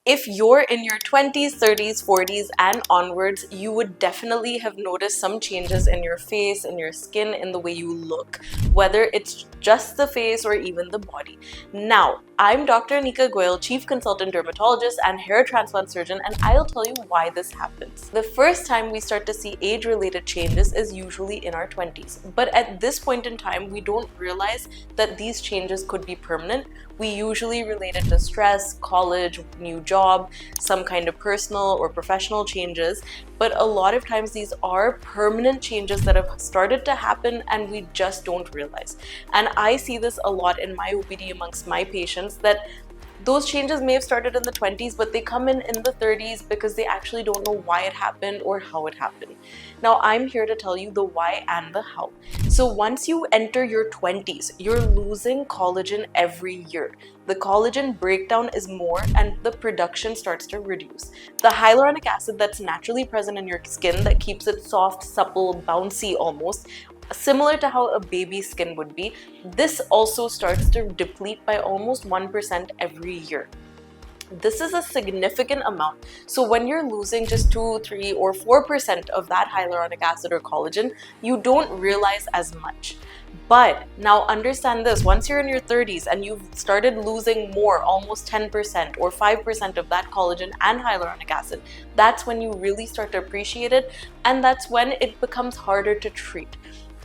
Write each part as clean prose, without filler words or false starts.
If you're in your 20s, 30s, 40s, and onwards, you would definitely have noticed some changes in your face, in your skin, in the way you look, whether it's just the face or even the body. Now, I'm Dr. Anika Goyal, Chief Consultant Dermatologist and Hair Transplant Surgeon, and I'll tell you why this happens. The first time we start to see age-related changes is usually in our 20s, but at this point in time, we don't realize that these changes could be permanent. We usually relate it to stress, college, new job, some kind of personal or professional changes, but a lot of times these are permanent changes that have started to happen and we just don't realize. And I see this a lot in my OPD amongst my patients, that those changes may have started in the 20s, but they come in the 30s because they actually don't know why it happened or how it happened. Now, I'm here to tell you the why and the how. So once you enter your 20s, you're losing collagen every year. The collagen breakdown is more and the production starts to reduce. The hyaluronic acid that's naturally present in your skin that keeps it soft, supple, bouncy almost, similar to how a baby's skin would be, this also starts to deplete by almost 1% every year. This is a significant amount. So when you're losing just 2, 3, or 4% of that hyaluronic acid or collagen, you don't realize as much. But now understand this, once you're in your 30s and you've started losing more, almost 10% or 5% of that collagen and hyaluronic acid, that's when you really start to appreciate it, and that's when it becomes harder to treat.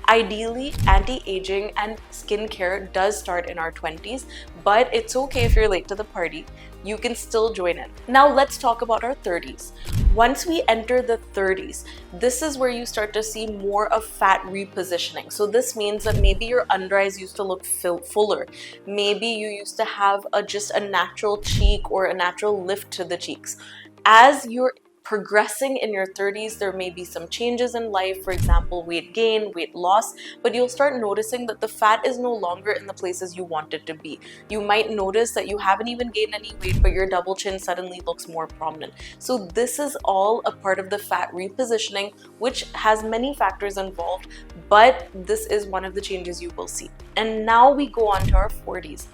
Ideally, anti-aging and skincare does start in our 20s, but it's okay if you're late to the party. You can still join in. Now let's talk about our 30s. Once we enter the 30s, this is where you start to see more of fat repositioning. So this means that maybe your under eyes used to look fuller. Maybe you used to have just a natural cheek or a natural lift to the cheeks. As you're progressing in your 30s, there may be some changes in life, for example, weight gain, weight loss, but you'll start noticing that the fat is no longer in the places you want it to be. You might notice that you haven't even gained any weight, but your double chin suddenly looks more prominent. So this is all a part of the fat repositioning, which has many factors involved, but this is one of the changes you will see. And now we go on to our 40s.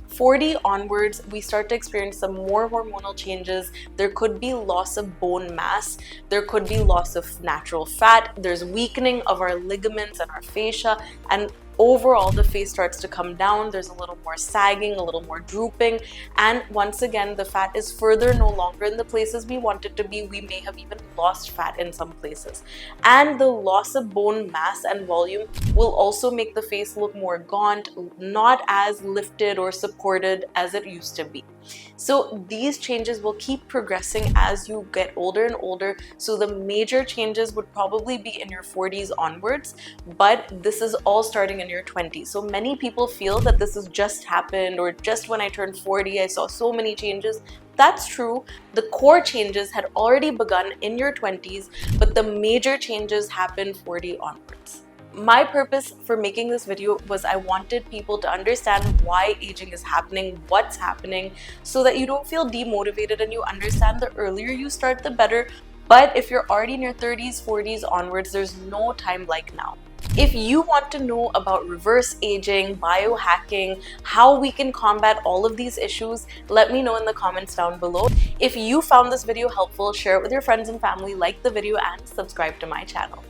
40 onwards, we start to experience some more hormonal changes. There could be loss of bone mass. There could be loss of natural fat. There's weakening of our ligaments and our fascia. And overall, the face starts to come down. There's a little more sagging, a little more drooping. And once again, the fat is further no longer in the places we want it to be. We may have even lost fat in some places. And the loss of bone mass and volume will also make the face look more gaunt, not as lifted or supported as it used to be. So these changes will keep progressing as you get older and older. So the major changes would probably be in your 40s onwards, but this is all starting in your 20s. So many people feel that this has just happened, or just when I turned 40, I saw so many changes. That's true. The core changes had already begun in your 20s, but the major changes happened 40 onwards. My purpose for making this video was I wanted people to understand why aging is happening, what's happening, so that you don't feel demotivated and you understand the earlier you start, the better. But if you're already in your 30s, 40s onwards, there's no time like now. If you want to know about reverse aging, biohacking, how we can combat all of these issues, let me know in the comments down below. If you found this video helpful, share it with your friends and family, like the video, and subscribe to my channel.